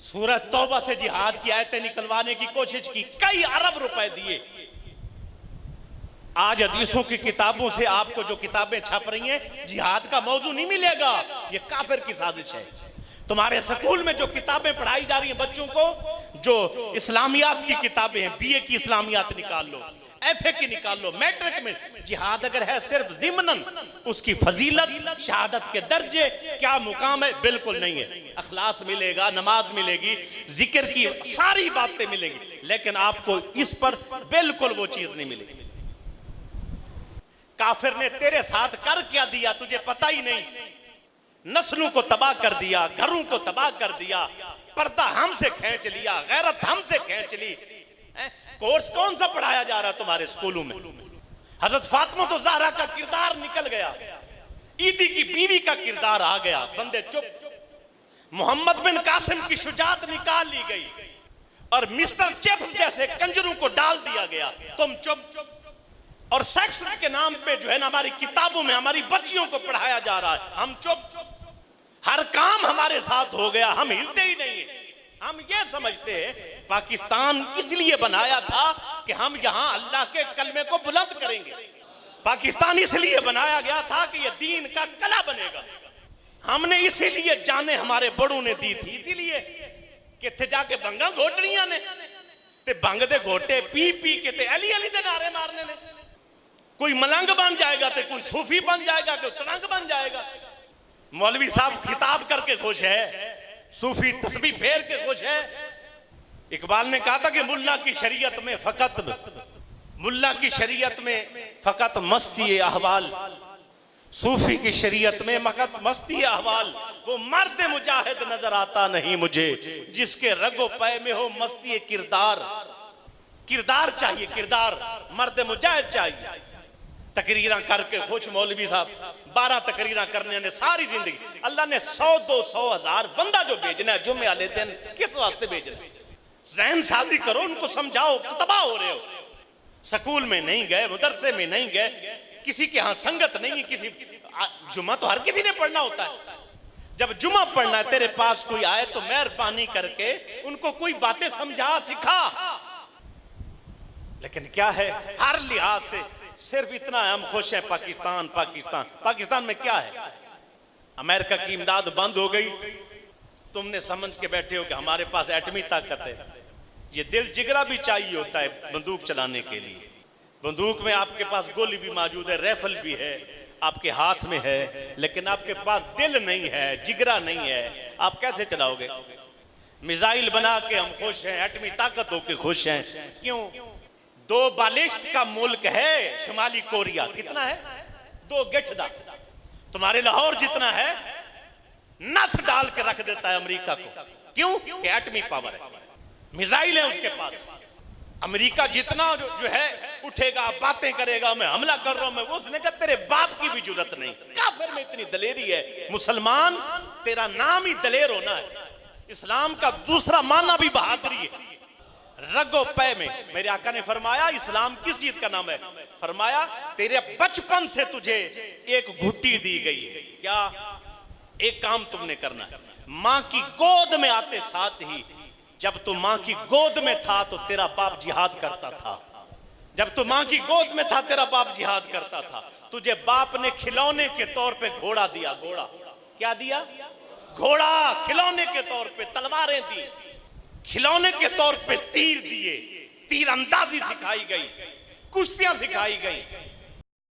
सूरत तौबा से जिहाद की आयतें निकलवाने की कोशिश की, कई अरब रुपए दिए। आज हदीसों की किताबों से आपको जो किताबें छप रही हैं, जिहाद का मौजू नहीं मिलेगा। ये काफिर की साजिश है। तुम्हारे स्कूल में जो किताबें पढ़ाई जा रही हैं बच्चों को, जो इस्लामियात की किताबें हैं, बीए की इस्लामियात निकाल लो, एफए की निकाल लो, मैट्रिक में जिहाद अगर है सिर्फ ज़िम्नन, उसकी फजीलत, शहादत के दर्जे, क्या मुकाम है, बिल्कुल नहीं है। अखलास मिलेगा, नमाज मिलेगी, जिक्र की सारी बातें मिलेगी, लेकिन आपको इस पर बिल्कुल वो चीज नहीं मिलेगी। काफिर ने तेरे साथ कर क्या दिया तुझे पता ही नहीं। नस्लों को तबाह कर दिया, घरों को तबाह कर दिया, पर्दा हमसे खींच लिया, गैरत हमसे खींच ली। कोर्स कौन सा पढ़ाया जा रहा है तुम्हारे स्कूलों में? हजरत फातिमा तो ज़हरा का किरदार निकल गया, ईदी की बीवी का किरदार आ गया, बंदे चुप। मोहम्मद बिन कासिम की शुजात निकाल ली गई और मिस्टर चिप्स जैसे कंजरों को डाल दिया गया, तुम चुप। और सेक्स के नाम पे जो है ना हमारी किताबों में हमारी बच्चियों को पढ़ाया जा रहा है, हम चुप। हर काम हमारे साथ हो गया, हम हिलते ही नहीं है। हम ये समझते हैं पाकिस्तान इसलिए बनाया था कि हम यहां अल्लाह के कलमे को बुलंद करेंगे। पाकिस्तान इसलिए बनाया गया था कि यह दीन का कला बनेगा। हमने इसीलिए जाने हमारे बड़ों ने दी थी, इसीलिए कि थे जाके भंगा घोटड़ियां ने ते भंग दे घोटे पी पी के ते अली अली दे नारे मारने ने। कोई मलंग बन जाएगा तो कोई सूफी बन जाएगा, कोई तरंग बन जाएगा। मौलवी साहब खिताब करके खुश है, सूफी तस्बीह फेर के खुश है। इकबाल ने कहा था कि मुल्ला की शरीयत में फकत मस्ती अहवाल, सूफी की शरीयत में मकत मस्ती अहवाल। वो मर्द मुजाहिद नजर आता नहीं मुझे, जिसके रगो पै में हो मस्ती किरदार। किरदार चाहिए, किरदार, मर्द मुजाहिद चाहिए। तकरीरा करके खुश मौलवी साहब, 12 तकरीरा करने ने सारी जिंदगी। अल्लाह ने 100, 200, 1000 बंदा जो भेजना है जुम्मे वाले दिन, किस वास्ते भेजना है? ज़हन साजी करो, उनको समझाओ, तबाह हो रहे हो। स्कूल में नहीं गए, मदरसे में नहीं गए, किसी के यहाँ संगत नहीं, किसी जुम्मा तो हर किसी ने पढ़ना होता है। जब जुम्मा पढ़ना है तेरे पास कोई आए तो मेहरबानी करके उनको कोई बातें समझा, सिखा। लेकिन क्या है, हर लिहाज से सिर्फ इतना है, हम खुश हैं पाकिस्तान पाकिस्तान। पाकिस्तान में क्या है? अमेरिका की इमदाद बंद हो गई, तुमने समझ के बैठे हो कि हमारे पास एटमी ताकत है। ये दिल जिगरा भी चाहिए होता है बंदूक चलाने के लिए। बंदूक में आपके पास गोली भी मौजूद है, राइफल भी है, आपके हाथ में है, लेकिन आपके पास दिल नहीं है, जिगरा नहीं है, आप कैसे चलाओगे? मिसाइल बना के हम खुश हैं, एटमी ताकत होके खुश हैं। क्यों? 2 बालिस्ट का मुल्क है शुमाली कोरिया, कितना है? 2 गिठदा, तुम्हारे लाहौर जितना है, नथ डाल के रख देता है अमेरिका को। क्यों? कि एटमी पावर है, मिसाइल है उसके पास। अमेरिका जितना जो है उठेगा, बातें करेगा, मैं हमला कर रहा हूं, मैं उसने कहा तेरे बाप की भी जरूरत नहीं। काफिर में इतनी दलेरी है। मुसलमान तेरा नाम ही दलेर होना है। इस्लाम का दूसरा माना भी बहादुरी है। रगो पै में मेरे आका ने फरमाया इस्लाम किस चीज का नाम है? फरमाया तेरे बचपन से तुझे एक घुट्टी दी गई है। क्या? एक काम तुमने करना है, मां की गोद में आते साथ ही, जब तू मां की गोद में था तो तेरा बाप जिहाद करता था। जब तू मां की गोद में था तेरा बाप जिहाद करता था। तुझे बाप ने खिलौने के तौर पे घोड़ा दिया। घोड़ा क्या दिया? घोड़ा खिलौने के तौर पे, तलवारें दी खिलौने के तौर पे, तीर दिए, तीर अंदाजी सिखाई गई, कुश्तियां सिखाई गई।